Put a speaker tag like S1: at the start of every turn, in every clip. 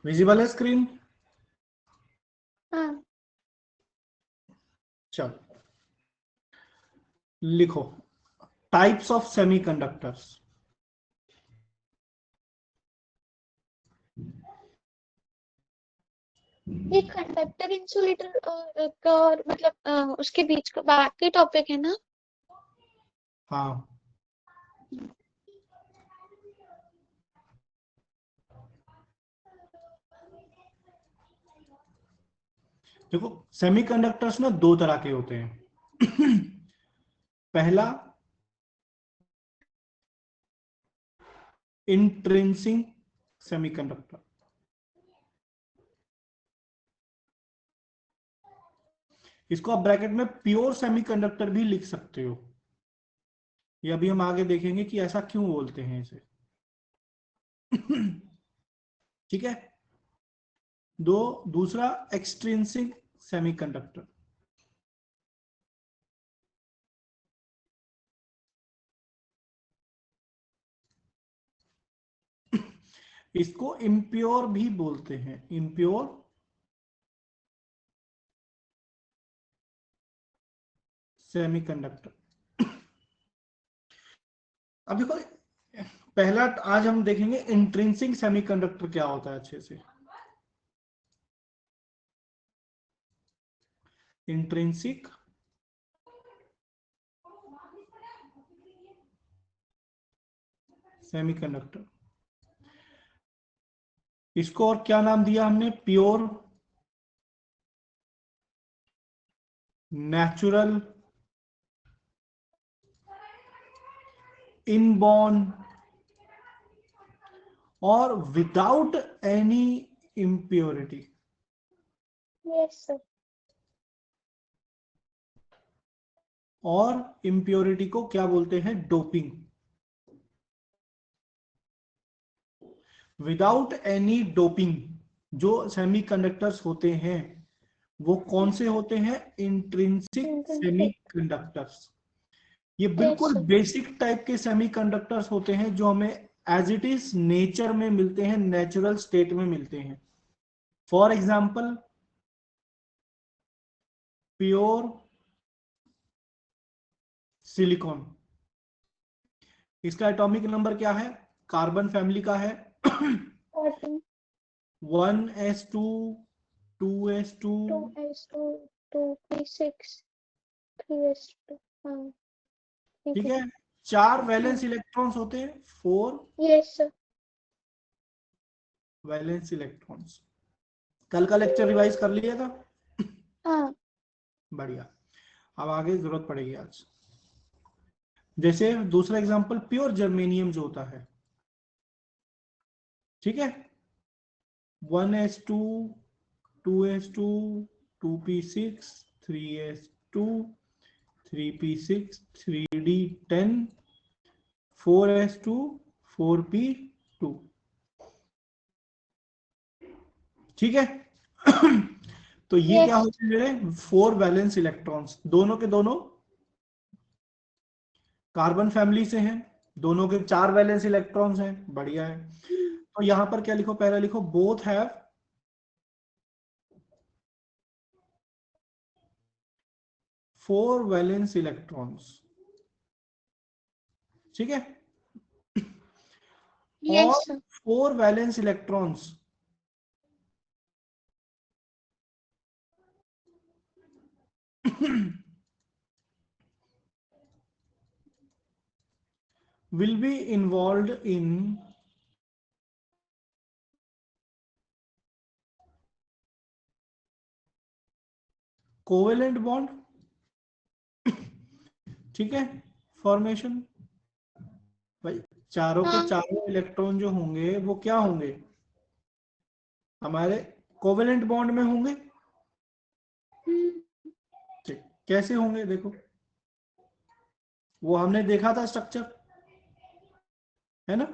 S1: Visible है screen?
S2: हाँ।
S1: चलो लिखो, टाइप्स ऑफ सेमीकंडक्टर्स।
S2: ये कंडक्टर इंसुलेटर का और मतलब उसके बीच का बाकी टॉपिक है ना?
S1: हाँ, देखो सेमीकंडक्टर्स ना दो तरह के होते हैं। पहला इंट्रिंसिक सेमीकंडक्टर, इसको आप ब्रैकेट में प्योर सेमीकंडक्टर भी लिख सकते हो। ये अभी हम आगे देखेंगे कि ऐसा क्यों बोलते हैं इसे। ठीक है। दूसरा एक्सट्रिंसिक सेमीकंडक्टर। इसको इम्प्योर भी बोलते हैं, इम्प्योर सेमीकंडक्टर। अब देखो, पहला आज हम देखेंगे इंट्रिंसिक सेमीकंडक्टर क्या होता है अच्छे से। इंट्रिंसिक सेमीकंडक्टर, इसको और क्या नाम दिया हमने? प्योर नेचुरल इनबॉर्न और without any impurity.
S2: Yes sir.
S1: और इम्प्योरिटी को क्या बोलते हैं? डोपिंग। विदाउट एनी डोपिंग जो सेमीकंडक्टर्स होते हैं वो कौन से होते हैं? Intrinsic
S2: intrinsic.
S1: सेमीकंडक्टर्स। ये
S2: यस
S1: बिल्कुल
S2: सर।
S1: बेसिक टाइप के सेमीकंडक्टर्स होते हैं जो हमें एज इट इज नेचर में मिलते हैं, नेचुरल स्टेट में मिलते हैं। फॉर एग्जाम्पल प्योर सिलिकॉन, इसका एटॉमिक नंबर क्या है? कार्बन फैमिली का है
S2: 14,
S1: 1s2 2s2।
S2: 2s2, 2p6, 3s2। हाँ ठीक
S1: ठीक
S2: है।
S1: है, 4
S2: हाँ।
S1: वैलेंस इलेक्ट्रॉन्स होते हैं, 4
S2: यस सर।
S1: Valence electrons. कल का लेक्चर रिवाइज कर लिया था?
S2: हाँ।
S1: बढ़िया, अब आगे जरूरत पड़ेगी आज। जैसे दूसरा एग्जांपल प्योर जर्मेनियम जो होता है, ठीक है, 1s2 2s2 2p6 3s2 3p6 3d10 4s2 4p2। ठीक है। तो ये क्या
S2: यस।
S1: होते हैं मेरे? 4 वैलेंस इलेक्ट्रॉन्स, दोनों के दोनों कार्बन फैमिली से हैं, दोनों के 4 वैलेंस इलेक्ट्रॉन्स हैं, बढ़िया है। तो यहां पर क्या लिखो? पहला लिखो बोथ हैव 4 वैलेंस इलेक्ट्रॉन्स। ठीक है।
S2: यस
S1: और
S2: sir.
S1: 4 valence electrons will be involved in covalent bond. ठीक है, फॉर्मेशन। भाई चारों के
S2: हाँ।
S1: चारों इलेक्ट्रॉन जो होंगे वो क्या होंगे? हमारे कोवेलेंट बॉन्ड में होंगे।
S2: हम्म।
S1: ठीक, कैसे होंगे देखो, वो हमने देखा था स्ट्रक्चर, है ना?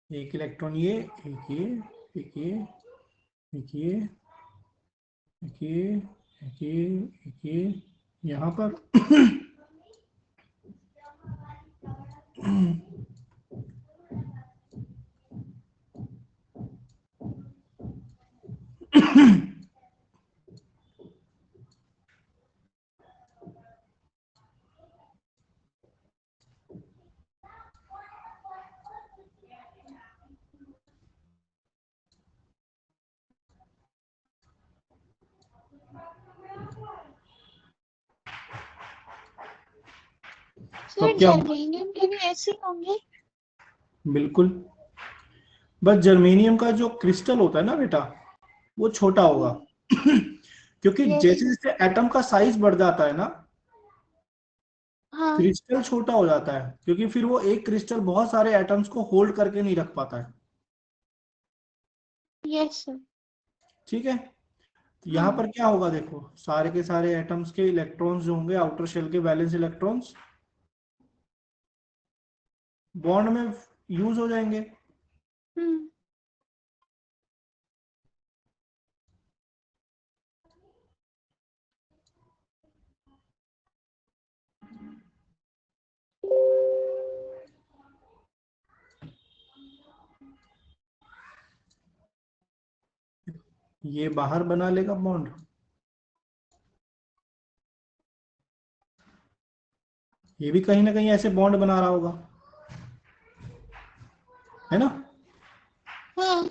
S1: एक इलेक्ट्रॉन ये, एक ये, एक ये, एक ये, एक ये, एक ये, एक ये, यहाँ पर तो
S2: सर
S1: क्या,
S2: जर्मेनियम के भी ऐसे होंगे?
S1: बिल्कुल, बस जर्मेनियम का जो क्रिस्टल होता है ना बेटा, वो छोटा होगा क्योंकि
S2: यस।
S1: जैसे जैसे एटम का साइज बढ़ जाता है ना,
S2: हाँ।
S1: क्रिस्टल छोटा हो जाता है, क्योंकि फिर वो एक क्रिस्टल बहुत सारे एटम्स को होल्ड करके नहीं रख पाता है।
S2: Yes sir.
S1: ठीक है, तो यहाँ
S2: हाँ।
S1: पर क्या होगा देखो, सारे के सारे एटम्स के इलेक्ट्रॉन्स जो होंगे, आउटर शेल के वैलेंस इलेक्ट्रॉन्स बॉन्ड में यूज हो जाएंगे।
S2: हम्म।
S1: ये बाहर बना लेगा बॉन्ड, ये भी कहीं ना कहीं ऐसे बॉन्ड बना रहा होगा, है ना।
S2: हाँ।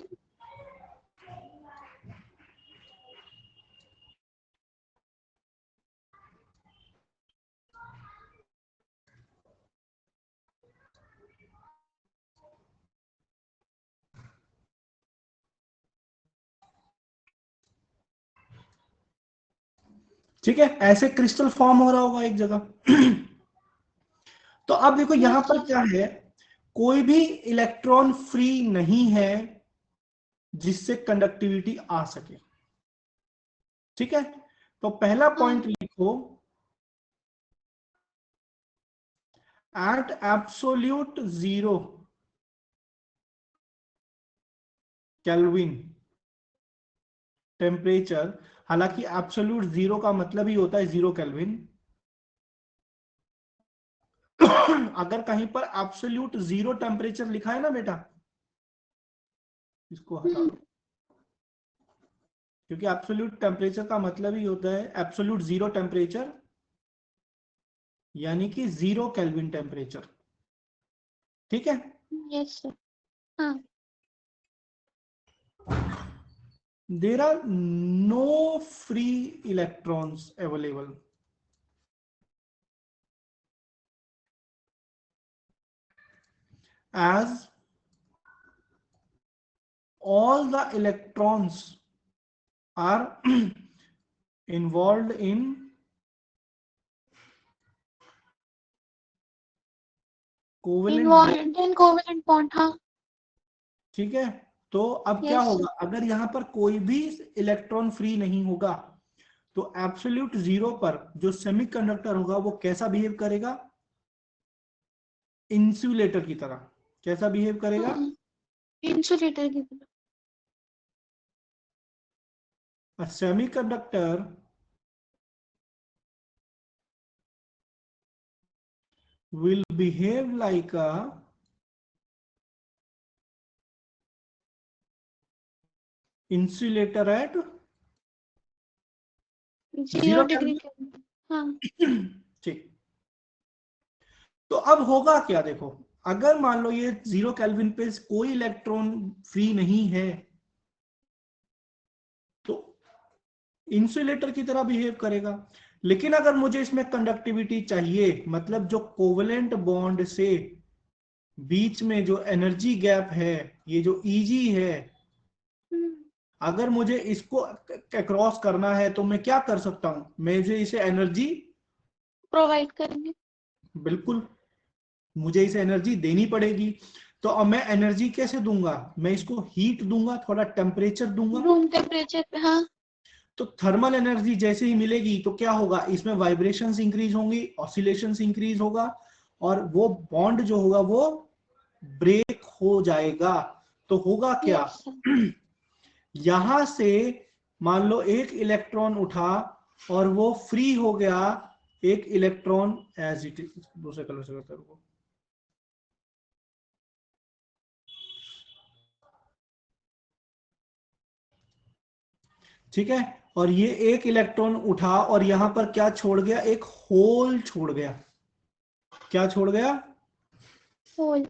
S1: ठीक है, ऐसे क्रिस्टल फॉर्म हो रहा होगा एक जगह तो अब देखो यहां
S2: यस
S1: पर
S2: सर।
S1: क्या है, कोई भी इलेक्ट्रॉन फ्री नहीं है जिससे कंडक्टिविटी आ सके। ठीक है, तो पहला
S2: हाँ।
S1: पॉइंट लिखो, at absolute zero kelvin temperature, हालांकि एब्सोल्यूट जीरो का मतलब ही होता है 0 केल्विन अगर कहीं पर एब्सोल्यूट जीरो टेम्परेचर लिखा है ना बेटा, इसको हटा
S2: हम्म।
S1: दो, क्योंकि एब्सोल्यूट टेम्परेचर का मतलब ही होता है एब्सोल्यूट जीरो टेम्परेचर, यानी कि 0 केल्विन टेम्परेचर। ठीक है,
S2: यस सर। हाँ।
S1: There are no free electrons available as all the electrons are involved in covalent bond।
S2: Involvement in covalent bond. हाँ।
S1: ठीक है, तो अब क्या
S2: यस सर।
S1: होगा, अगर यहां पर कोई भी इलेक्ट्रॉन फ्री नहीं होगा, तो एब्सोल्यूट जीरो पर जो सेमीकंडक्टर होगा वो कैसा बिहेव करेगा, इंसुलेटर की तरह। कैसा बिहेव करेगा,
S2: हाँ। इंसुलेटर की तरह।
S1: a semiconductor will behave like a insulator at
S2: zero
S1: 0
S2: degree
S1: kelvin.
S2: के। हाँ।
S1: ठीक, तो अब होगा क्या देखो, अगर मान लो ये 0 केल्विन पे कोई इलेक्ट्रॉन फ्री नहीं है, तो इंसुलेटर की तरह बिहेव करेगा। लेकिन अगर मुझे इसमें कंडक्टिविटी चाहिए, मतलब जो कोवलेंट बॉन्ड से बीच में जो एनर्जी गैप है, ये जो ईजी है,
S2: हम्म।
S1: अगर मुझे इसको क्रॉस करना है तो मैं क्या कर सकता हूं, मैं जो इसे एनर्जी,
S2: प्रोवाइड करेंगे।
S1: बिल्कुल, मुझे इसे एनर्जी देनी पड़ेगी। तो अब मैं एनर्जी कैसे दूंगा, मैं इसको हीट दूंगा, थोड़ा टेम्परेचर दूंगा।
S2: रूम टेम्परेचर पे। हाँ।
S1: तो थर्मल एनर्जी जैसे ही मिलेगी तो क्या होगा, इसमें वाइब्रेशंस इंक्रीज होंगी, ऑसिलेशंस इंक्रीज होगा, और वो बॉन्ड जो होगा वो ब्रेक हो जाएगा। तो होगा क्या,
S2: Yes, sir.
S1: यहां से मान लो एक इलेक्ट्रॉन उठा और वो फ्री हो गया, एक इलेक्ट्रॉन एज इट इज, दूसरे कलर से करते हैं वो, ठीक है। और ये एक इलेक्ट्रॉन उठा और यहां पर क्या छोड़ गया, एक होल छोड़ गया। क्या छोड़ गया,
S2: Whole.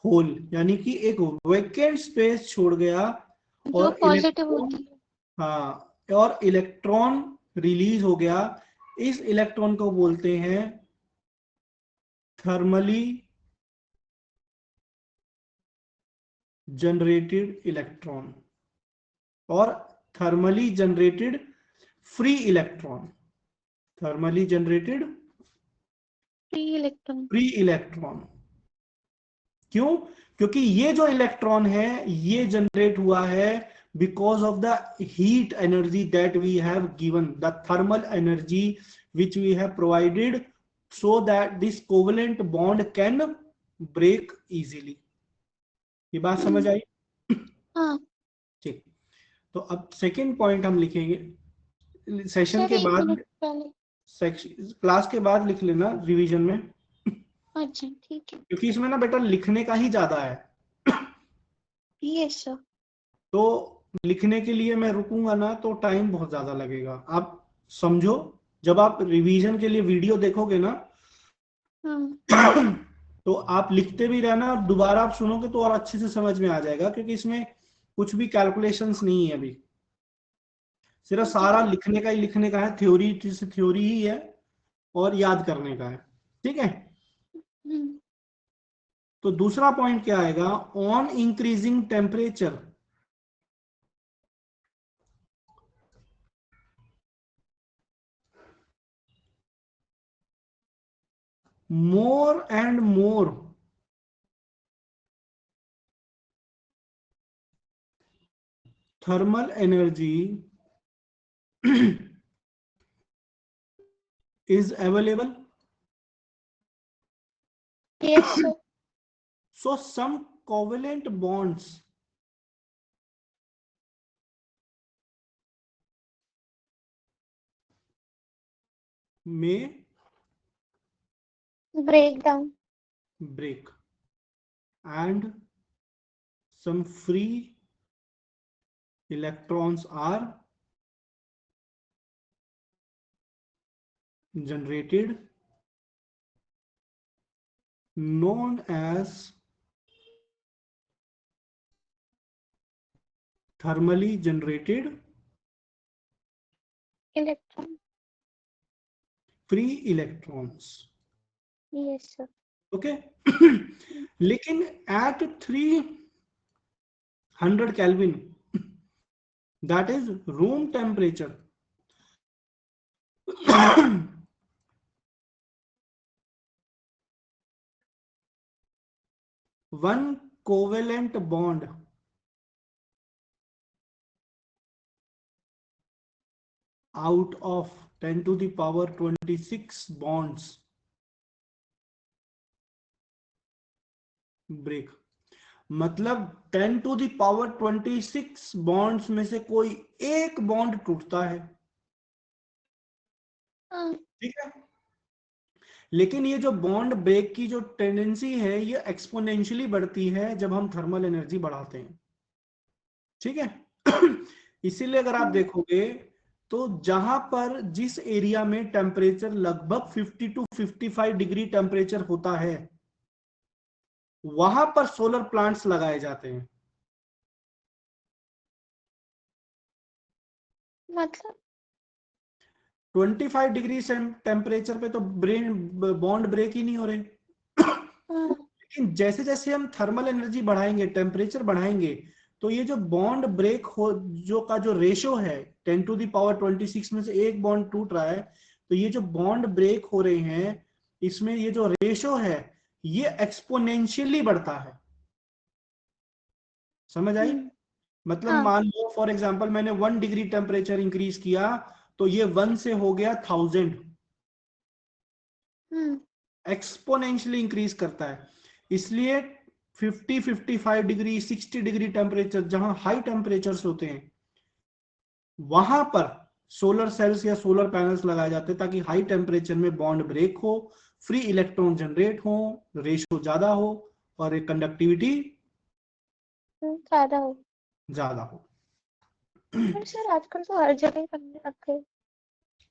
S1: होल, यानी कि एक वेकेंट स्पेस छोड़ गया।
S2: जो
S1: और
S2: पॉजिटिव
S1: इलेक्ट्रॉन,
S2: होती है।
S1: हाँ, और इलेक्ट्रॉन रिलीज हो गया। इस इलेक्ट्रॉन को बोलते हैं थर्मली जनरेटेड इलेक्ट्रॉन, और thermally generated free electron, thermally generated
S2: free electron.
S1: Free electron. क्यों, क्योंकि ये जो इलेक्ट्रॉन है ये जनरेट हुआ है because of the heat energy that we have given, the thermal energy which we have provided, so that this covalent bond can break easily. ये बात समझ आई?
S2: हाँ
S1: ठीक, तो अब सेकेंड पॉइंट हम लिखेंगे सेशन
S2: सर,
S1: के
S2: 1
S1: बाद,
S2: मिनट पहले।
S1: सेक्शन क्लास के बाद लिख लेना रिवीजन में,
S2: अच्छा ठीक है।
S1: क्योंकि इसमें ना बेटा लिखने का ही ज्यादा है।
S2: Yes sir.
S1: तो लिखने के लिए मैं रुकूंगा ना तो टाइम बहुत ज्यादा लगेगा। आप समझो, जब आप रिवीजन के लिए वीडियो देखोगे ना
S2: हाँ
S1: तो आप लिखते भी रहना, और दोबारा आप सुनोगे तो और अच्छे से समझ में आ जाएगा, क्योंकि इसमें कुछ भी कैलकुलेशंस नहीं है अभी, सिर्फ
S2: ठीक है
S1: सारा
S2: सर।
S1: लिखने का है, थ्योरी थ्योरी ही है और याद करने का है, ठीक है।
S2: हम्म।
S1: तो दूसरा पॉइंट क्या आएगा, on increasing temperature more and more thermal energy is available.
S2: Yes sir.
S1: So some covalent bonds may
S2: break down.
S1: break, and some free electrons are generated, known as thermally generated
S2: electron.
S1: free electrons.
S2: Yes sir.
S1: Okay. लेकिन at 300 Kelvin, that is room temperature, one covalent bond out of 10 to the power 26 bonds break। मतलब 10 to the power 26 bonds में से कोई एक bond टूटता है,
S2: हाँ।
S1: ठीक है। लेकिन ये जो बॉन्ड ब्रेक की जो टेंडेंसी है ये एक्सपोनेंशियली बढ़ती है जब हम थर्मल एनर्जी बढ़ाते हैं, ठीक है। इसीलिए अगर आप देखोगे तो जहां पर जिस एरिया में टेम्परेचर लगभग 50 टू 55 डिग्री टेम्परेचर होता है वहां पर सोलर प्लांट्स लगाए जाते हैं।
S2: मतलब
S1: 25 डिग्री टेम्परेचर पे तो ब्रेन बॉन्ड ब्रेक ही नहीं हो रहे।
S2: हाँ।
S1: लेकिन जैसे जैसे हम थर्मल एनर्जी बढ़ाएंगे, टेम्परेचर बढ़ाएंगे, तो ये जो बॉन्ड ब्रेक हो जो का जो रेशो है 10 टू द पावर 26 में से एक बॉन्ड टूट रहा है, तो ये जो बॉन्ड ब्रेक हो रहे हैं इसमें ये जो रेशो है ये एक्सपोनेंशियली बढ़ता है। समझ आई? मतलब
S2: हाँ।
S1: मान लो फॉर एग्जांपल मैंने 1 डिग्री टेम्परेचर इंक्रीज किया तो ये 1 से हो गया 1000,
S2: हम्म।
S1: एक्सपोनेंशियली इंक्रीज करता है। इसलिए 50-55 डिग्री 60 डिग्री टेम्परेचर, जहां हाई टेम्परेचर्स होते हैं, वहां पर सोलर सेल्स या सोलर पैनल्स लगाए जाते हैं ताकि हाई टेम्परेचर में बॉन्ड ब्रेक हो, फ्री इलेक्ट्रॉन जनरेट हो, रेशियो ज्यादा हो और एक कंडक्टिविटी
S2: ज्यादा हो।
S1: ज्यादा हो।
S2: पर सर आजकल तो हर जगह करने लग गए।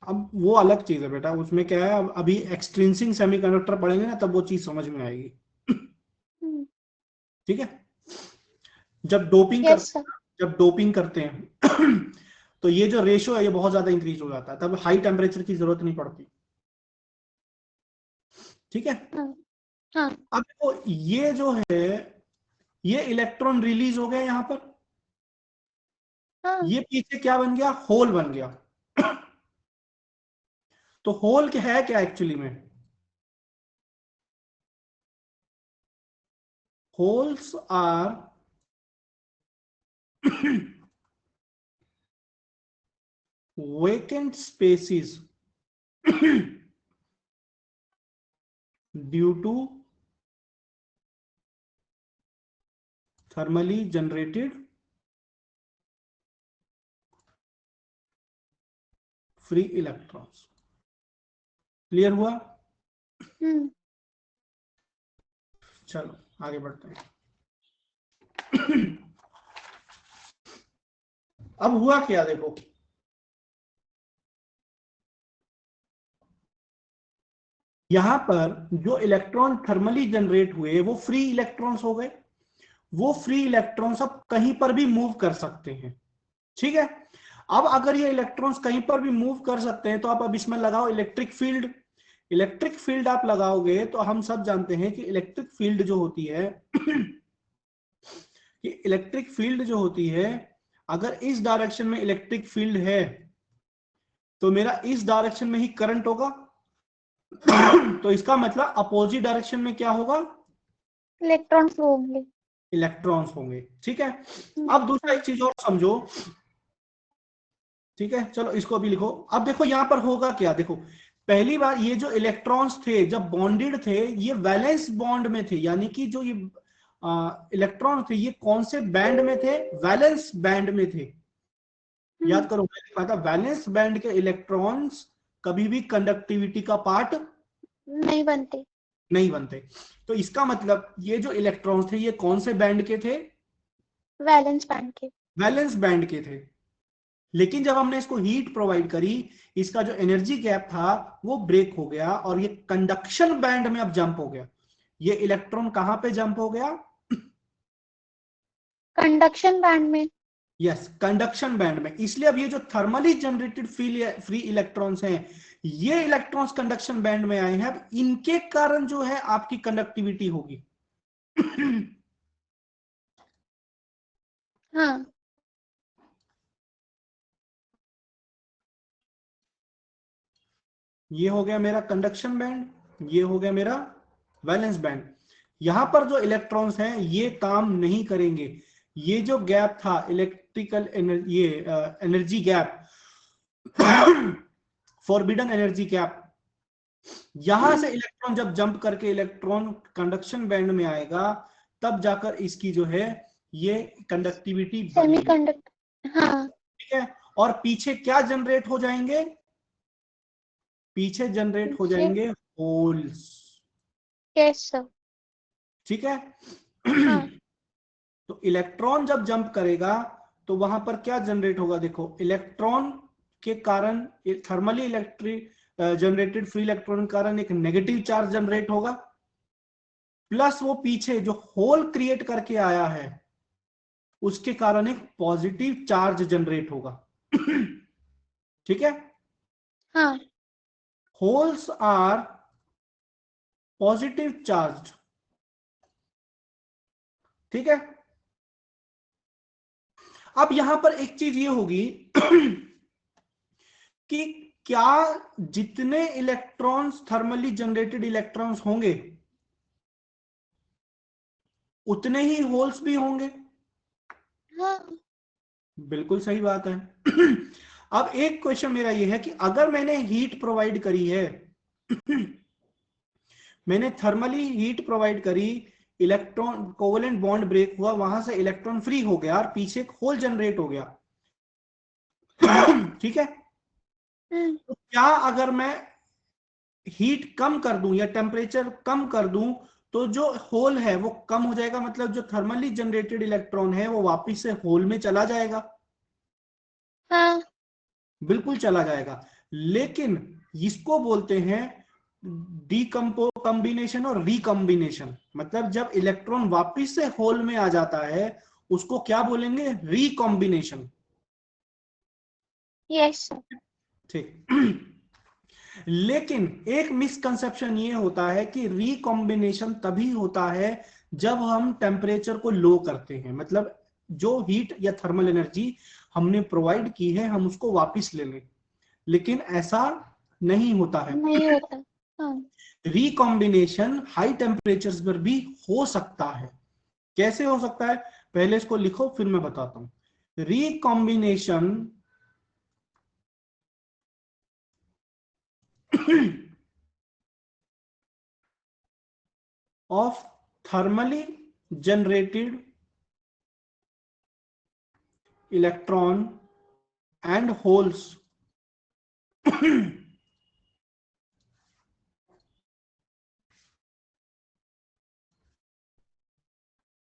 S1: अब वो अलग चीज है बेटा, उसमें क्या है, अब अभी एक्सट्रिंसिक सेमीकंडक्टर पढ़ेंगे ना तब वो चीज समझ में आएगी। ठीक है। जब डोपिंग कर
S2: यस सर।
S1: जब डोपिंग करते हैं तो ये जो रेशियो है ये बहुत ज्यादा इंक्रीज हो जाता है, तब हाई टेम्परेचर की जरूरत नहीं पड़ती। ठीक है।
S2: हाँ।
S1: अब देखो ये जो है, ये इलेक्ट्रॉन रिलीज हो गया यहां पर,
S2: हाँ।
S1: ये पीछे क्या बन गया, होल बन गया। तो होल क्या है, क्या एक्चुअली में, holes are vacant spaces due to thermally generated free electrons. Clear हुआ? चलो आगे बढ़ते हैं। अब हुआ क्या देखो, यहां पर जो इलेक्ट्रॉन थर्मली जनरेट हुए वो फ्री इलेक्ट्रॉन्स हो गए। वो फ्री इलेक्ट्रॉन्स अब कहीं पर भी मूव कर सकते हैं। ठीक है। अब अगर ये इलेक्ट्रॉन्स कहीं पर भी मूव कर सकते हैं तो आप अब इसमें लगाओ इलेक्ट्रिक फील्ड। इलेक्ट्रिक फील्ड आप लगाओगे तो हम सब जानते हैं कि इलेक्ट्रिक फील्ड जो होती है कि इलेक्ट्रिक फील्ड जो होती है, अगर इस डायरेक्शन में इलेक्ट्रिक फील्ड है तो मेरा इस डायरेक्शन में ही करंट होगा। तो इसका मतलब अपोजिट डायरेक्शन में क्या होगा,
S2: इलेक्ट्रॉन्स होंगे।
S1: इलेक्ट्रॉन्स होंगे। ठीक है। अब दूसरा एक चीज और समझो। ठीक है, चलो इसको भी लिखो। अब देखो यहां पर होगा क्या, देखो पहली बार ये जो इलेक्ट्रॉन्स थे जब बॉन्डेड थे ये वैलेंस बॉन्ड में थे, यानी कि जो ये इलेक्ट्रॉन थे ये कौन से बैंड में थे, वैलेंस बैंड में थे। याद करो मैंने कहा था वैलेंस बैंड के इलेक्ट्रॉन्स कभी भी कंडक्टिविटी का पार्ट
S2: नहीं बनते।
S1: नहीं बनते। तो इसका मतलब ये जो इलेक्ट्रॉन्स थे ये कौन से बैंड के थे,
S2: वैलेंस बैंड के।
S1: वैलेंस बैंड के थे। लेकिन जब हमने इसको हीट प्रोवाइड करी, इसका जो एनर्जी गैप था वो ब्रेक हो गया और ये कंडक्शन बैंड में अब जंप हो गया। ये इलेक्ट्रॉन कहां पे जंप हो गया,
S2: कंडक्शन बैंड में।
S1: यस कंडक्शन बैंड में। इसलिए अब ये जो थर्मली जनरेटेड फ्री इलेक्ट्रॉन्स हैं ये इलेक्ट्रॉन्स कंडक्शन बैंड में आए हैं। अब इनके कारण जो है आपकी कंडक्टिविटी होगी।
S2: हाँ।
S1: ये हो गया मेरा कंडक्शन बैंड, ये हो गया मेरा वैलेंस बैंड। यहां पर जो इलेक्ट्रॉन्स हैं ये काम नहीं करेंगे। ये जो गैप था इलेक्ट्रिकल एनर्जी, ये energy gap, forbidden energy gap, यहां से इलेक्ट्रॉन जब जंप करके इलेक्ट्रॉन कंडक्शन बैंड में आएगा तब जाकर इसकी जो है ये कंडक्टिविटी बढ़ेगी।
S2: सेमीकंडक्टर। हाँ।
S1: ठीक है। और पीछे क्या जनरेट हो जाएंगे, पीछे जनरेट हो
S2: ये
S1: जाएंगे होल्स।
S2: Yes sir.
S1: ठीक है।
S2: हाँ।
S1: तो इलेक्ट्रॉन जब जंप करेगा तो वहां पर क्या जनरेट होगा, देखो इलेक्ट्रॉन के कारण thermally electric generated free electron के कारण एक नेगेटिव चार्ज जनरेट होगा, प्लस वो पीछे जो होल क्रिएट करके आया है उसके कारण एक पॉजिटिव चार्ज जनरेट होगा। ठीक है।
S2: हाँ।
S1: Holes are positive charge. ठीक है। अब यहां पर एक चीज ये होगी कि क्या जितने इलेक्ट्रॉन्स थर्मली जनरेटेड इलेक्ट्रॉन्स होंगे उतने ही होल्स भी होंगे।
S2: हाँ।
S1: बिल्कुल सही बात है। अब एक क्वेश्चन मेरा ये है कि अगर मैंने हीट प्रोवाइड करी है मैंने थर्मली हीट प्रोवाइड करी इलेक्ट्रॉन कोवेलेंट बॉन्ड ब्रेक हुआ, वहां से इलेक्ट्रॉन फ्री हो गया और पीछे एक होल जनरेट हो गया। ठीक है, तो क्या अगर मैं हीट कम कर दूं या टेम्परेचर कम कर दूं तो जो होल है वो कम हो जाएगा, मतलब जो थर्मली जनरेटेड इलेक्ट्रॉन है वो वापस से होल में चला जाएगा।
S2: हाँ।
S1: बिल्कुल चला जाएगा, लेकिन इसको बोलते हैं डीकम्पो कॉम्बिनेशन और रिकॉम्बिनेशन। मतलब जब इलेक्ट्रॉन वापस से होल में आ जाता है उसको क्या बोलेंगे, रिकॉम्बिनेशन।
S2: Yes sir.
S1: ठीक। लेकिन एक मिसकंसेप्शन ये होता है कि रिकॉम्बिनेशन तभी होता है जब हम टेम्परेचर को लो करते हैं, मतलब जो हीट या थर्मल एनर्जी हमने प्रोवाइड की है हम उसको वापस ले लें, लेकिन ऐसा नहीं होता है।
S2: नहीं होता। हाँ।
S1: रिकॉम्बिनेशन हाई टेम्परेचर्स पर भी हो सकता है। कैसे हो सकता है, पहले इसको लिखो फिर मैं बताता हूं। Recombination of thermally generated electron and holes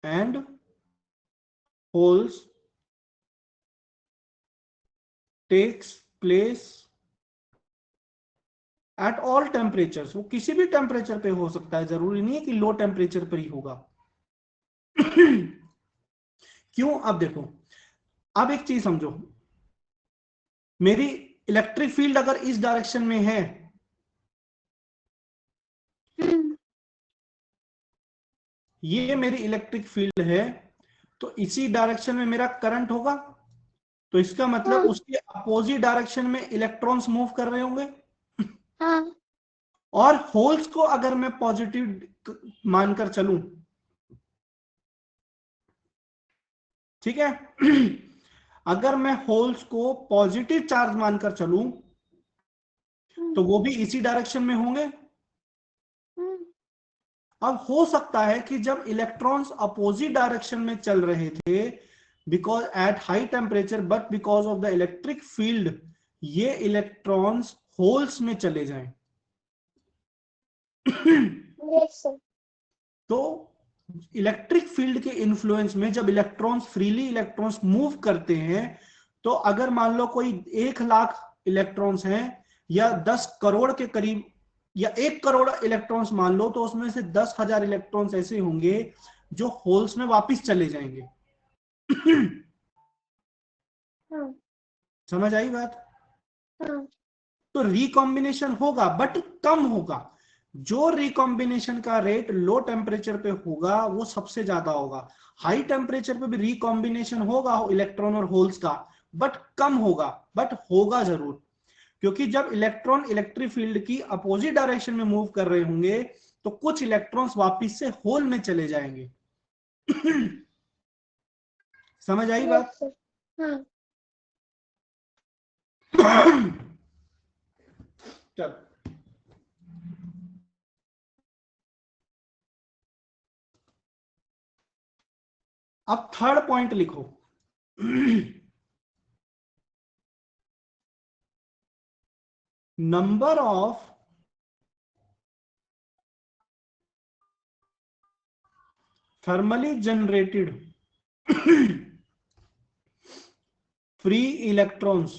S1: and holes takes place at all temperatures। वो किसी भी टेम्परेचर पे हो सकता है, जरूरी नहीं है कि लो टेम्परेचर पर ही होगा। क्यों, अब देखो, अब एक चीज समझो, मेरी इलेक्ट्रिक फील्ड अगर इस डायरेक्शन में है, ये मेरी इलेक्ट्रिक फील्ड है, तो इसी डायरेक्शन में मेरा करंट होगा, तो इसका मतलब
S2: हाँ।
S1: उसके अपोजिट डायरेक्शन में इलेक्ट्रॉन्स मूव कर रहे होंगे।
S2: हाँ।
S1: और होल्स को अगर मैं पॉजिटिव मानकर चलूं, ठीक है, अगर मैं होल्स को पॉजिटिव चार्ज मानकर चलूं तो वो भी इसी डायरेक्शन में होंगे। अब हो सकता है कि जब इलेक्ट्रॉन्स अपोजिट डायरेक्शन में चल रहे थे, because at high temperature but because of the electric field, ये इलेक्ट्रॉन्स होल्स में चले जाएं।
S2: Yes sir.
S1: तो इलेक्ट्रिक फील्ड के इन्फ्लुएंस में जब इलेक्ट्रॉन्स फ्रीली इलेक्ट्रॉन्स मूव करते हैं, तो अगर मान लो कोई 1,00,000 इलेक्ट्रॉन्स हैं या 10 करोड़ के करीब या 1 करोड़ इलेक्ट्रॉन्स मान लो, तो उसमें से 10,000 इलेक्ट्रॉन्स ऐसे होंगे जो होल्स में वापस चले जाएंगे।
S2: हाँ।
S1: समझ आई बात।
S2: हाँ।
S1: तो रिकॉम्बिनेशन होगा बट कम होगा। जो रिकॉम्बिनेशन का रेट लो टेम्परेचर पे होगा वो सबसे ज्यादा होगा। हाई टेम्परेचर पे भी रिकॉम्बिनेशन होगा इलेक्ट्रॉन और होल्स का, बट कम होगा, बट होगा जरूर। क्योंकि जब इलेक्ट्रॉन इलेक्ट्रिक फील्ड की अपोजिट डायरेक्शन में मूव कर रहे होंगे तो कुछ इलेक्ट्रॉन्स वापस से होल में चले जाएंगे। समझ आई
S2: यस
S1: बात।
S2: सर। हाँ।
S1: चल, अब थर्ड पॉइंट लिखो। Number of thermally generated free electrons,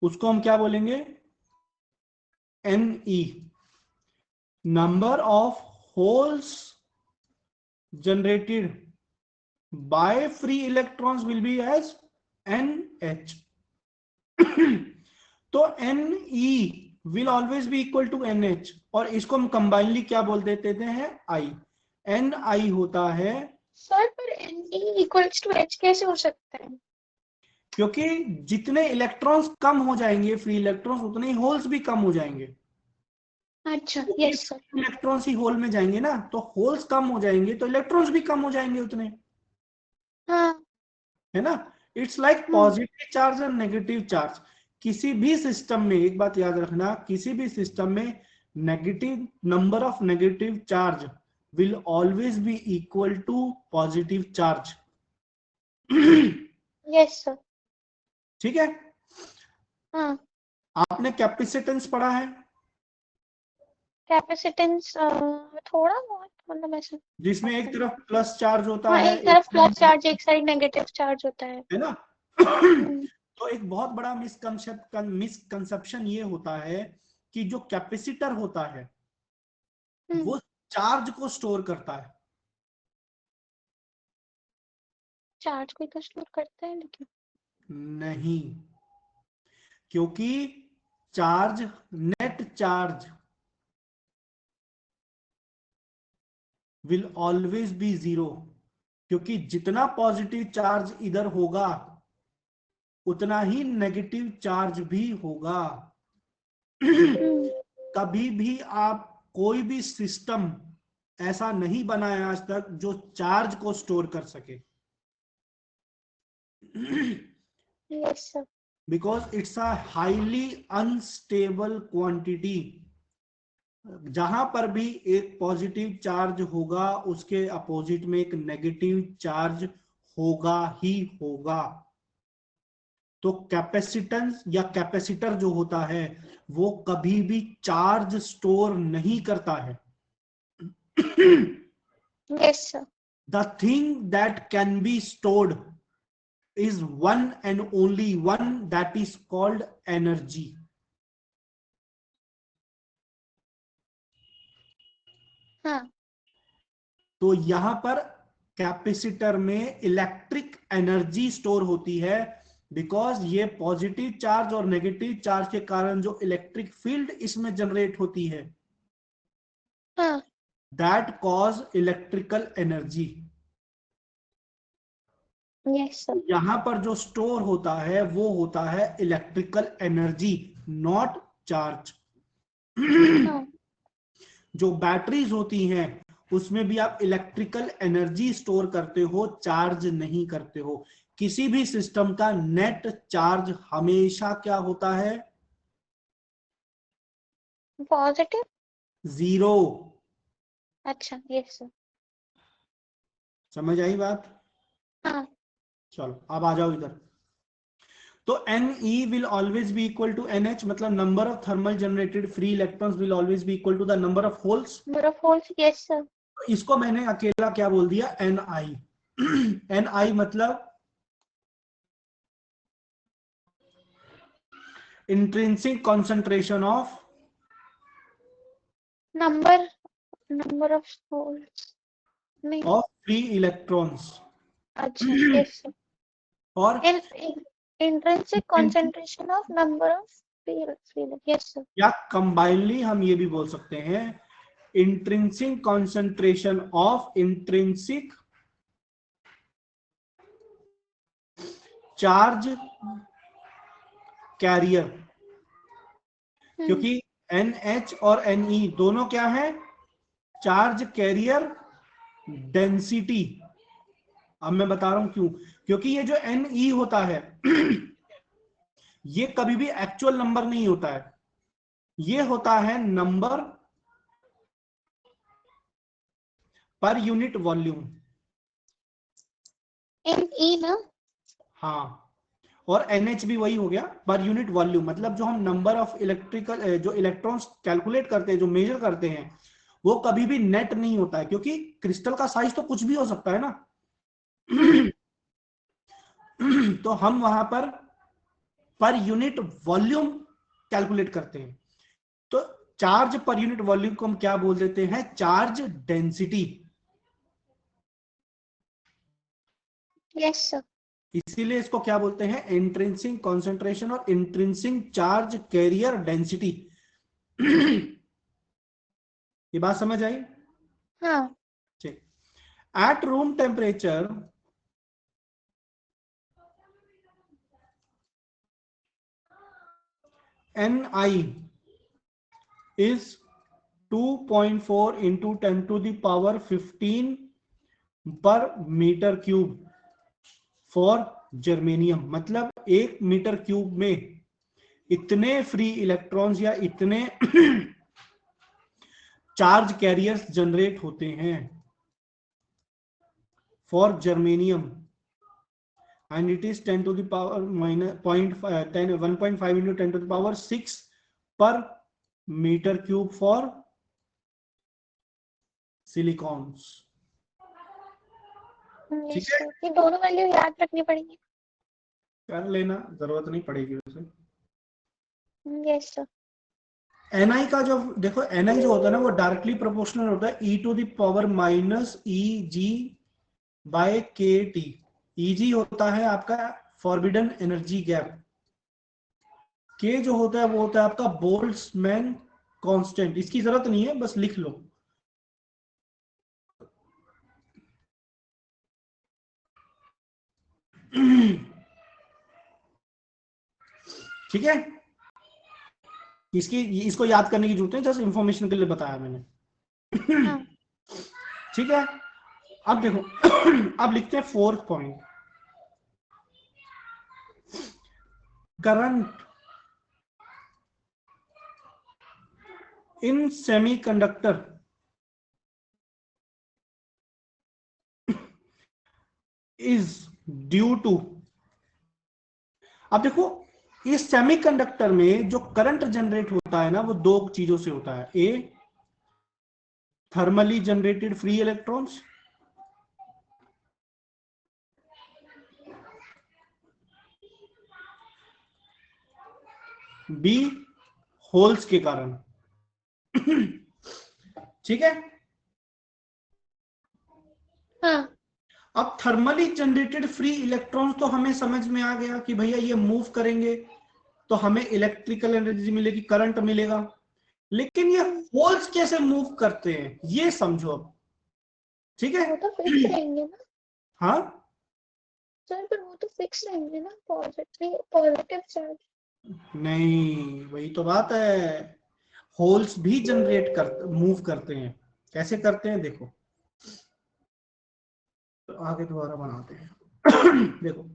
S1: उसको हम क्या बोलेंगे, Ne। Number of holes generated by free electrons will be as NH। तो Ne will always be equal to NH, और इसको हम कंबाइनली क्या बोल देते हैं, I। Ni होता है,
S2: सर पर Ne=H कैसे हो सकता है?
S1: क्योंकि जितने इलेक्ट्रॉन्स कम हो जाएंगे फ्री इलेक्ट्रॉन्स, उतने ही होल्स भी कम हो जाएंगे।
S2: अच्छा। Yes sir.
S1: इलेक्ट्रॉन्स ही होल में जाएंगे ना, तो होल्स कम हो जाएंगे तो इलेक्ट्रॉन्स भी कम हो जाएंगे उतने,
S2: हाँ।
S1: है ना। इट्स लाइक पॉजिटिव चार्ज और नेगेटिव चार्ज। किसी भी सिस्टम में एक बात याद रखना, किसी भी सिस्टम में negative number of negative charge will always be equal to positive charge.
S2: Yes sir.
S1: ठीक है,
S2: हाँ,
S1: आपने कैपेसिटेंस पढ़ा है,
S2: कैपेसिटेंस थोड़ा बहुत मतलब ऐसा।
S1: जिसमें एक तरफ प्लस चार्ज होता
S2: हाँ,
S1: है,
S2: एक तरफ प्लस चार्ज, एक साइड नेगेटिव चार्ज होता है
S1: ना।
S2: हम्म,
S1: तो एक बहुत बड़ा मिसकंसेप्शन ये होता है कि जो कैपेसिटर होता है वो चार्ज को स्टोर करता है।
S2: चार्ज को तो स्टोर करता है लेकिन
S1: नहीं, क्योंकि charge, net charge will always B zero, क्योंकि जितना पॉजिटिव चार्ज इधर होगा उतना ही नेगेटिव चार्ज भी होगा। कभी भी आप कोई भी सिस्टम ऐसा नहीं बनाया आज तक जो चार्ज को स्टोर कर सके,
S2: yes sir.
S1: Because it's a highly unstable quantity. जहां पर भी एक पॉजिटिव चार्ज होगा उसके अपोजिट में एक नेगेटिव चार्ज होगा ही होगा। तो कैपेसिटेंस या कैपेसिटर जो होता है वो कभी भी चार्ज स्टोर नहीं करता है।
S2: Yes sir.
S1: The thing that can be stored is one and only one, that is called energy.
S2: हाँ,
S1: तो यहां पर कैपेसिटर में इलेक्ट्रिक एनर्जी स्टोर होती है, बिकॉज ये पॉजिटिव चार्ज और नेगेटिव चार्ज के कारण जो इलेक्ट्रिक फील्ड इसमें जनरेट होती है,
S2: हाँ,
S1: that cause electrical energy.
S2: Yes sir.
S1: यहां पर जो स्टोर होता है वो होता है इलेक्ट्रिकल एनर्जी, नॉट चार्ज।
S2: हाँ,
S1: जो बैटरीज होती हैं उसमें भी आप इलेक्ट्रिकल एनर्जी स्टोर करते हो, चार्ज नहीं करते हो। किसी भी सिस्टम का नेट चार्ज हमेशा क्या होता है?
S2: पॉजिटिव।
S1: जीरो।
S2: अच्छा, यस सर।
S1: समझ आई बात?
S2: हाँ,
S1: चलो अब आ जाओ इधर। तो Ne will always be equal to NH, मतलब number of thermal generated free electrons will always be equal to the number of holes.
S2: Number of holes, yes sir.
S1: इसको मैंने अकेला क्या बोल दिया? Ni। Ni मतलब intrinsic concentration of
S2: number of holes नहीं।
S1: Free electrons.
S2: अच्छा, यस सर।
S1: और
S2: intrinsic concentration of number of field, yes sir.
S1: या कंबाइनली हम ये भी बोल सकते हैं, intrinsic concentration of intrinsic charge carrier. क्योंकि NH और Ne दोनों क्या है? Charge carrier density. अब मैं बता रहा हूं क्यों। क्योंकि ये जो Ne होता है ये कभी भी एक्चुअल नंबर नहीं होता है, ये होता है number per unit volume.
S2: Ne ना।
S1: हाँ, और NH भी वही हो गया, पर यूनिट वॉल्यूम। मतलब जो हम नंबर ऑफ इलेक्ट्रिकल जो इलेक्ट्रॉन्स कैलकुलेट करते हैं, जो मेजर करते हैं, वो कभी भी नेट नहीं होता है, क्योंकि क्रिस्टल का साइज तो कुछ भी हो सकता है ना। तो हम वहां पर यूनिट वॉल्यूम कैलकुलेट करते हैं। तो चार्ज पर यूनिट वॉल्यूम को हम क्या बोल देते हैं? Charge density.
S2: Yes sir.
S1: इसीलिए इसको क्या बोलते हैं? इंट्रिंसिक कॉन्सेंट्रेशन और इंट्रिंसिक चार्ज कैरियर डेंसिटी। ये बात समझ आई?
S2: हाँ,
S1: ठीक। At room temperature Ni is 2.4 into 10 to the power 15 पर मीटर क्यूब फॉर जर्मेनियम। मतलब 1 मीटर क्यूब में इतने फ्री इलेक्ट्रॉन्स या इतने चार्ज कैरियर्स जनरेट होते हैं for germanium and it is 10 to the power minus 1.5 into 10 to the power 6 per meter cube for silicons. ठीक है,
S2: ये दोनों वैल्यू याद रखनी पड़ेगी,
S1: कर लेना, जरूरत नहीं पड़ेगी वैसे।
S2: Yes sir.
S1: Ni का जो देखो, Ni जो होता है ना वो डायरेक्टली प्रोपोर्शनल होता है e to the power minus Eg by kT। Eg होता है आपका फॉरबिडन एनर्जी गैप, के जो होता है वो होता है आपका बोल्ट्जमैन कांस्टेंट। इसकी जरूरत नहीं है, बस लिख लो। ठीक है, इसको याद करने की जरूरत है, जस्ट इंफॉर्मेशन के लिए बताया मैंने।
S2: हाँ।
S1: ठीक है, अब देखो अब लिखते हैं fourth point, current in semiconductor is due to. अब देखो इस सेमीकंडक्टर में जो करंट जनरेट होता है ना वो दो चीजों से होता है, A thermally generated free electrons, B holes के कारण। ठीक है,
S2: हाँ।
S1: अब थर्मली जनरेटेड फ्री इलेक्ट्रॉन्स तो हमें समझ में आ गया कि भैया ये मूव करेंगे तो हमें इलेक्ट्रिकल एनर्जी मिलेगी, करंट मिलेगा। लेकिन ये होल्स कैसे मूव करते हैं ये समझो अब। ठीक है,
S2: वो तो फिक्स रहेंगे ना
S1: हाँ
S2: सर, पर वो तो फिक्स रहेंगे ना, पॉजिटिव चार्ज।
S1: नहीं, वही तो बात है, होल्स भी जनरेट कर मूव करते हैं। कैसे करते हैं देखो, तो आगे दोबारा बनाते हैं। देखो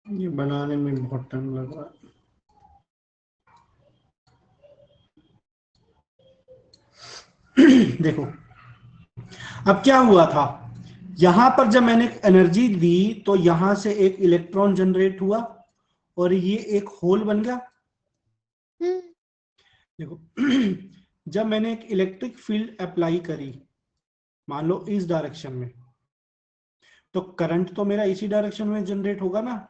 S1: ये बनाने में बहुत टाइम लग रहा है। देखो अब क्या हुआ था, यहां पर जब मैंने एनर्जी दी तो यहां से एक इलेक्ट्रॉन जनरेट हुआ और ये एक होल बन गया। देखो जब मैंने एक इलेक्ट्रिक फील्ड अप्लाई करी मान लो इस डायरेक्शन में, तो करंट तो मेरा इसी डायरेक्शन में जनरेट होगा ना,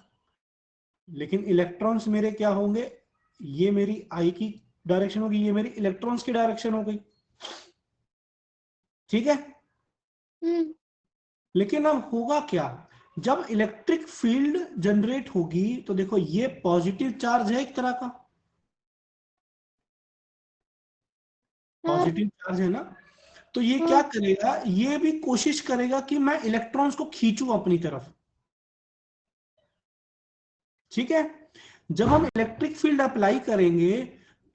S1: लेकिन इलेक्ट्रॉन्स मेरे क्या होंगे, ये मेरी आई की डायरेक्शन होगी, ये मेरी इलेक्ट्रॉन्स की डायरेक्शन हो गई, ठीक है। लेकिन अब होगा क्या, जब इलेक्ट्रिक फील्ड जनरेट होगी, तो देखो ये पॉजिटिव चार्ज है एक तरह का, पॉजिटिव चार्ज है ना, तो ये क्या करेगा, ये भी कोशिश करेगा कि मैं इलेक्ट्रॉन्स को खींचूं अपनी तरफ, ठीक है। जब हम इलेक्ट्रिक फील्ड अप्लाई करेंगे,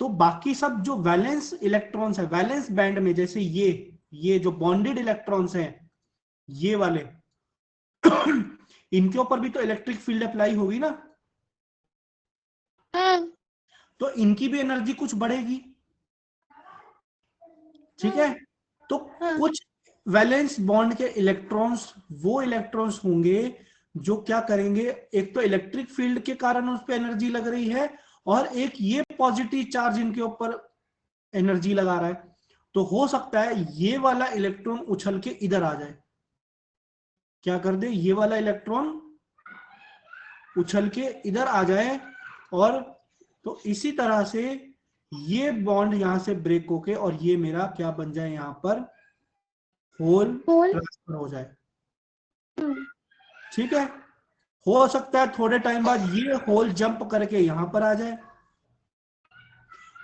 S1: तो बाकी सब जो वैलेंस इलेक्ट्रॉन्स है वैलेंस बैंड में, जैसे ये जो बॉन्डेड इलेक्ट्रॉन्स हैं, ये वाले इनके ऊपर भी तो इलेक्ट्रिक फील्ड अप्लाई होगी ना, तो इनकी भी एनर्जी कुछ बढ़ेगी, ठीक है। तो कुछ वैलेंस बॉन्ड के इलेक्ट्रॉन्स, वो इलेक्ट्रॉन्स होंगे जो क्या करेंगे, एक तो इलेक्ट्रिक फील्ड के कारण उस पर एनर्जी लग रही है, और एक ये पॉजिटिव चार्ज इनके ऊपर एनर्जी लगा रहा है, तो हो सकता है ये वाला इलेक्ट्रॉन उछल के इधर आ जाए, क्या कर दे, ये वाला इलेक्ट्रॉन उछल के इधर आ जाए, और तो इसी तरह से ये बॉन्ड यहां से ब्रेक होके और ये मेरा क्या बन जाए, यहां पर होल ट्रांसफर हो जाए, ठीक है। हो सकता है थोड़े टाइम बाद ये होल जंप करके यहां पर आ जाए।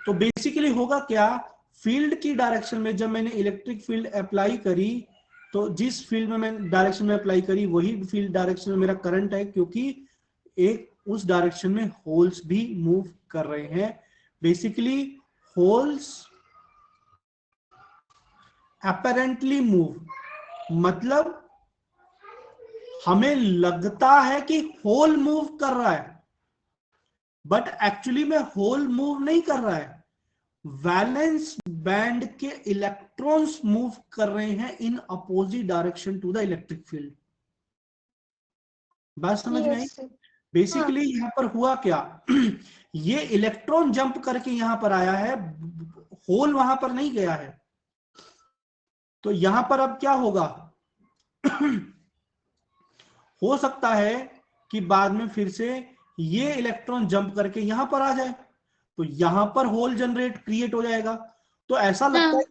S1: तो बेसिकली होगा क्या, फील्ड की डायरेक्शन में जब मैंने इलेक्ट्रिक फील्ड अप्लाई करी, तो जिस फील्ड में मैंने डायरेक्शन में अप्लाई करी वही फील्ड डायरेक्शन में मेरा करंट है, क्योंकि एक उस डायरेक्शन में होल्स भी मूव कर रहे हैं। बेसिकली होल्स अपेरेंटली मूव, मतलब हमें लगता है कि होल मूव कर रहा है, बट एक्चुअली में होल मूव नहीं कर रहा है, वैलेंस बैंड के इलेक्ट्रॉन्स मूव कर रहे हैं in opposite direction to the electric field. बात समझ में आई। बेसिकली यहां पर हुआ क्या ये इलेक्ट्रॉन जंप करके यहां पर आया है, होल वहां पर नहीं गया है, तो यहां पर अब क्या होगा हो सकता है कि बाद में फिर से ये इलेक्ट्रॉन जंप करके यहां पर आ जाए, तो यहां पर होल जनरेट क्रिएट हो जाएगा। तो ऐसा लगता है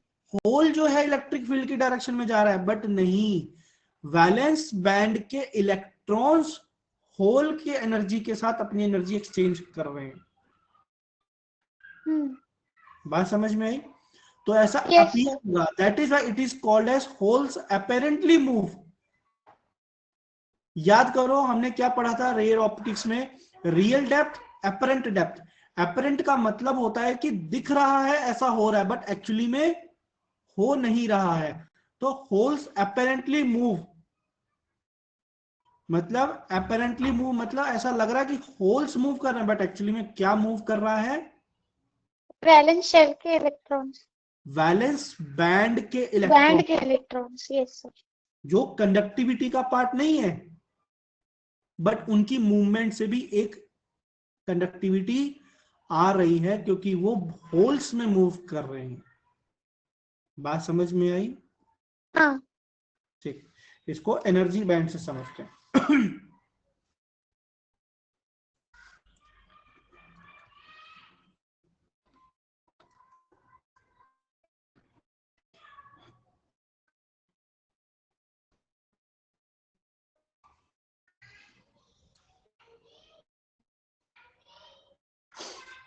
S1: होल जो है इलेक्ट्रिक फील्ड की डायरेक्शन में जा रहा है, बट नहीं, वैलेंस बैंड के इलेक्ट्रॉन्स होल की एनर्जी के साथ अपनी एनर्जी एक्सचेंज कर रहे हैं। बात समझ में आई। तो ऐसा अपीयर होगा, that is why it is called as holes apparently move. याद करो हमने क्या पढ़ा था रेयर ऑप्टिक्स में, real depth, apparent depth. Apparent का मतलब होता है कि दिख रहा है ऐसा हो रहा है, बट एक्चुअली में हो नहीं रहा है। तो होल्स अपेरेंटली मूव, मतलब अपेरेंटली मूव मतलब ऐसा लग रहा है कि होल्स मूव कर रहे हैं, बट एक्चुअली में क्या मूव कर रहा है,
S2: वैलेंस शेल के इलेक्ट्रॉन्स,
S1: वैलेंस बैंड के
S2: इलेक्ट्रॉन्स, यस सर,
S1: जो कंडक्टिविटी का पार्ट नहीं है, बट उनकी मूवमेंट से भी एक कंडक्टिविटी आ रही है, क्योंकि वो होल्स में मूव कर रहे हैं। बात समझ में आई।
S2: हाँ।
S1: ठीक, इसको एनर्जी बैंड से समझते हैं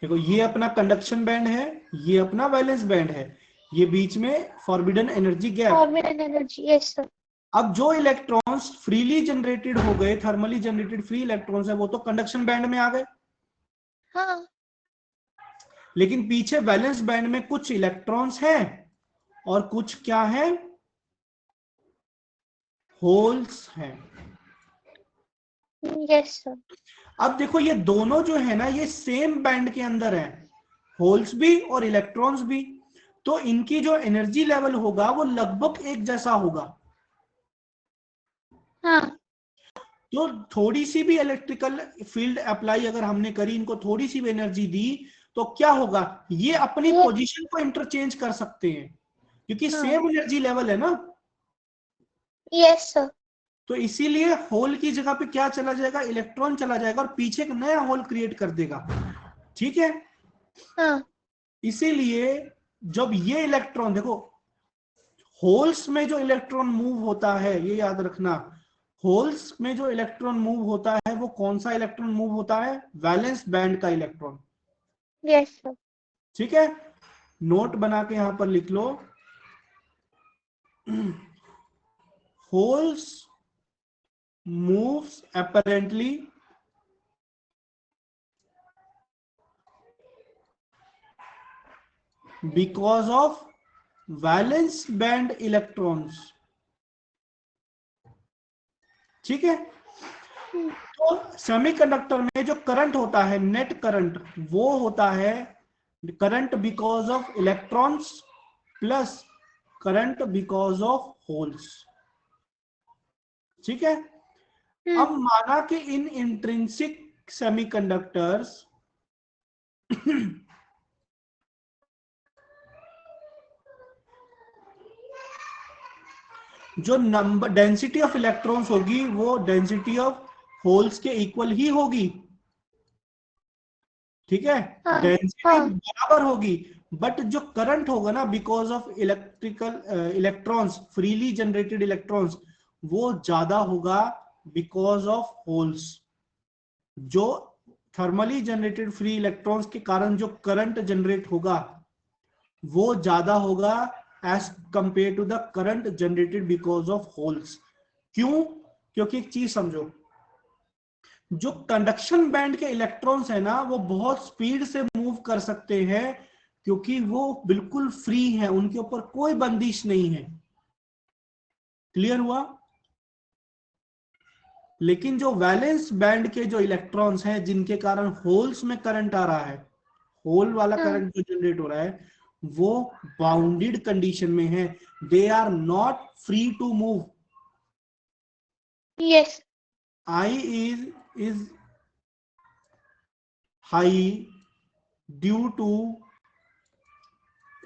S1: देखो ये अपना कंडक्शन बैंड है, ये अपना वैलेंस बैंड है, ये बीच में forbidden energy gap.
S2: Forbidden energy, yes sir.
S1: अब जो इलेक्ट्रॉन्स फ्रीली जनरेटेड हो गए, थर्मली जनरेटेड फ्री इलेक्ट्रॉन्स है, वो तो कंडक्शन बैंड में आ गए।
S2: हाँ।
S1: लेकिन पीछे वैलेंस बैंड में कुछ इलेक्ट्रॉन्स हैं और कुछ क्या है, होल्स हैं।
S2: Yes sir.
S1: अब देखो ये दोनों जो है ना, ये सेम बैंड के अंदर है, होल्स भी और इलेक्ट्रॉन्स भी, तो इनकी जो एनर्जी लेवल होगा वो लगभग एक जैसा होगा।
S2: हाँ।
S1: तो थोड़ी सी भी इलेक्ट्रिकल फील्ड अप्लाई अगर हमने करी, इनको थोड़ी सी भी एनर्जी दी, तो क्या होगा, ये अपनी पोजीशन को इंटरचेंज कर सकते हैं, क्योंकि सेम एनर्जी लेवल है ना।
S2: Yes sir.
S1: तो इसीलिए होल की जगह पे क्या चला जाएगा, इलेक्ट्रॉन चला जाएगा और पीछे एक नया होल क्रिएट कर देगा। ठीक है,
S2: हाँ
S1: इसीलिए जब ये इलेक्ट्रॉन देखो, होल्स में जो इलेक्ट्रॉन मूव होता है, ये याद रखना, होल्स में जो इलेक्ट्रॉन मूव होता है वो कौन सा इलेक्ट्रॉन मूव होता है, वैलेंस बैंड का इलेक्ट्रॉन।
S2: Yes sir.
S1: ठीक है, नोट बना के यहां पर लिख लो, holes moves apparently because of valence band electrons. ठीक है, तो सेमीकंडक्टर में जो करंट होता है, नेट करंट, वो होता है current because of electrons plus current because of holes. ठीक है, अब माना कि इन इंट्रिंसिक सेमीकंडक्टर्स जो नंबर डेंसिटी ऑफ इलेक्ट्रॉन्स होगी वो डेंसिटी ऑफ होल्स के इक्वल ही होगी। ठीक है,
S2: हाँ
S1: डेंसिटी
S2: हाँ
S1: बराबर होगी, बट जो करंट होगा ना, because of electrons, freely generated electrons, वो ज्यादा होगा बिकॉज ऑफ होल्स। जो थर्मली जनरेटेड फ्री इलेक्ट्रॉन्स के कारण जो करंट जनरेट होगा वो ज्यादा होगा as compare to the current generated because of holes. क्यों? क्योंकि एक चीज समझो, जो कंडक्शन बैंड के इलेक्ट्रॉन्स है ना, वो बहुत स्पीड से मूव कर सकते हैं क्योंकि वो बिल्कुल फ्री है, उनके ऊपर कोई बंदिश नहीं है। क्लियर हुआ? लेकिन जो वैलेंस बैंड के जो इलेक्ट्रॉन्स हैं जिनके कारण होल्स में करंट आ रहा है, होल वाला
S2: हाँ।
S1: करंट जो जनरेट हो रहा है, वो बाउंडेड कंडीशन में है, they are not free to move.
S2: Yes.
S1: I is high due to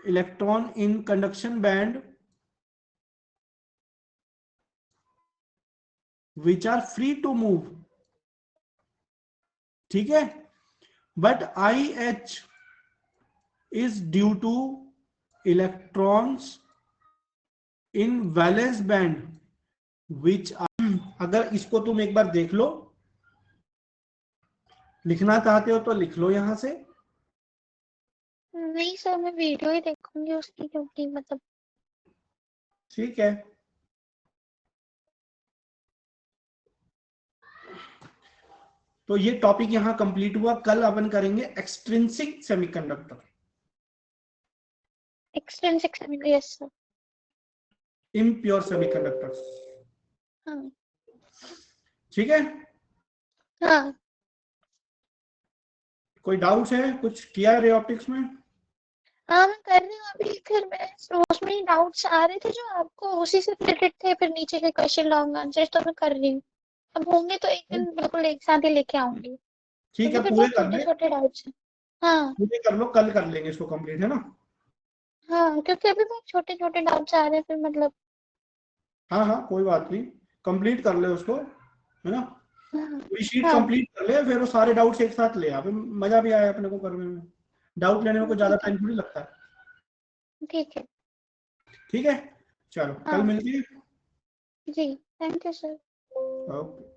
S1: electron in conduction band which are free to move। ठीक है, but IH is due to electrons in valence band which are, अगर इसको तुम एक बार देख लो, लिखना चाहते हो तो लिख लो यहां से।
S2: नहीं सर, मैं वीडियो ही देखूंगी उसकी, क्योंकि मतलब
S1: ठीक है, तो ये टॉपिक यहां कंप्लीट हुआ। कल अपन करेंगे extrinsic semiconductor,
S2: extrinsic. Yes sir.
S1: Impure semiconductors.
S2: हाँ
S1: ठीक है,
S2: हाँ
S1: कोई डाउट्स है, कुछ किया है रे ऑप्टिक्स में?
S2: हाँ, मैं कर रही हूँ अभी। फिर मैं उसमें डाउट्स आ रहे थे जो आपको उसी से रिलेटेड थे, फिर नीचे के क्वेश्चन लॉन्ग आंसर तो मैं कर रही हूँ। अब होंगे तो एक दिन बिल्कुल एक साथ ही लेके आऊंगी,
S1: ठीक
S2: क्योंकि
S1: है,
S2: फिर
S1: पूरे
S2: बहुत
S1: कर
S2: छोटे
S1: ले,
S2: छोटे डाउट्स हैं। हाँ
S1: पूरे कर लो, कल कर लेंगे इसको कंप्लीट, है ना?
S2: हाँ, क्योंकि अभी बहुत छोटे छोटे डाउट्स आ रहे हैं, फिर मतलब।
S1: हाँ हाँ, कोई बात नहीं, कंप्लीट कर ले उसको, है ना?
S2: हाँ
S1: पूरी शीट
S2: हाँ।
S1: कंप्लीट कर ले, फिर वो सारे डाउट्स एक साथ ले आ, फिर मजा भी आया अपने को करने में। डाउट लेने में कोई ज्यादा
S2: ठीक है।
S1: टाइम थोड़ी लगता है।
S2: ठीक है।
S1: ठीक है, चलो कल
S2: हाँ
S1: मिलती है।
S2: जी। Thank you sir.
S1: ओके।